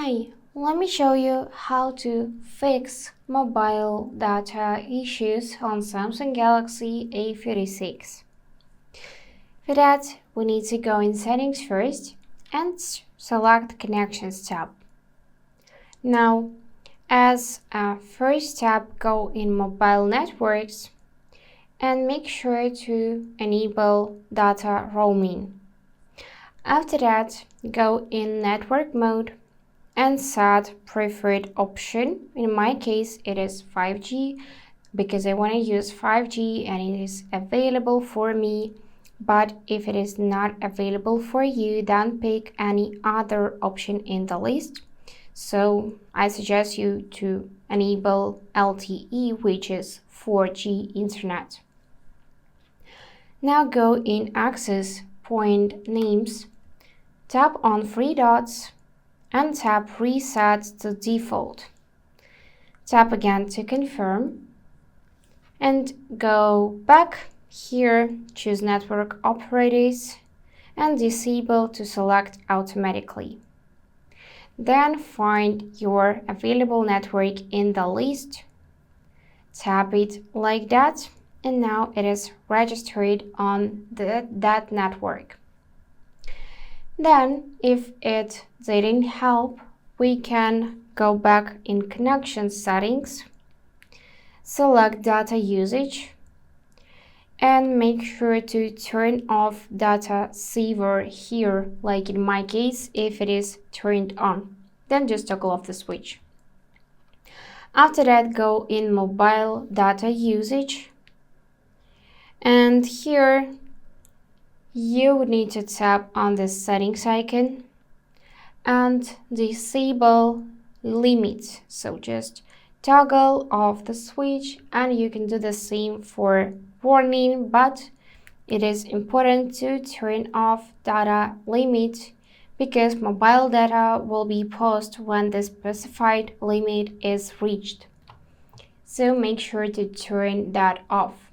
Hi, let me show you how to fix mobile data issues on Samsung Galaxy A36. For that, we need to go in Settings first and select Connections tab. Now, as a first tab, go in Mobile Networks and make sure to enable data roaming. After that, go in Network Mode and set preferred option. In my case, it is 5G because I want to use 5G and it is available for me. But if it is not available for you, then pick any other option in the list. So I suggest you to enable LTE, which is 4G internet. Now go in Access Point Names, tap on three dots and tap Reset to Default. Tap again to confirm and go back here, choose Network Operators and disable to select automatically. Then find your available network in the list, tap it like that, and now it is registered on that network. Then, if it didn't help, we can go back in Connection Settings, select Data Usage, and make sure to turn off Data Saver here, like in my case, if it is turned on. Then just toggle off the switch. After that, go in Mobile Data Usage, and here you would need to tap on the settings icon and disable limit. So just toggle off the switch, and you can do the same for warning, but it is important to turn off data limit because mobile data will be paused when the specified limit is reached. So make sure to turn that off.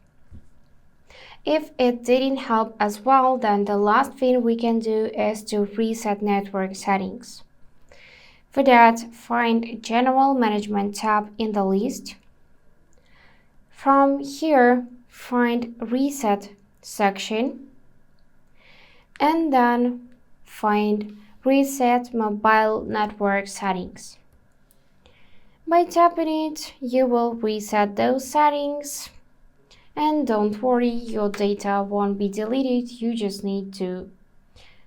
If it didn't help as well, then the last thing we can do is to reset network settings. For that, find General Management tab in the list. From here, find Reset section and then find Reset Mobile Network Settings. By tapping it, you will reset those settings. And don't worry, your data won't be deleted. You just need to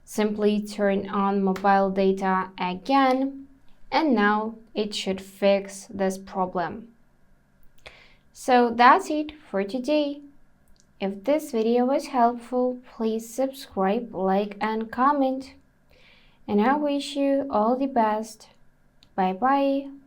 simply turn on mobile data again, and now it should fix this problem. So that's it for today. If this video was helpful, please subscribe, like, and comment. And I wish you all the best. Bye bye.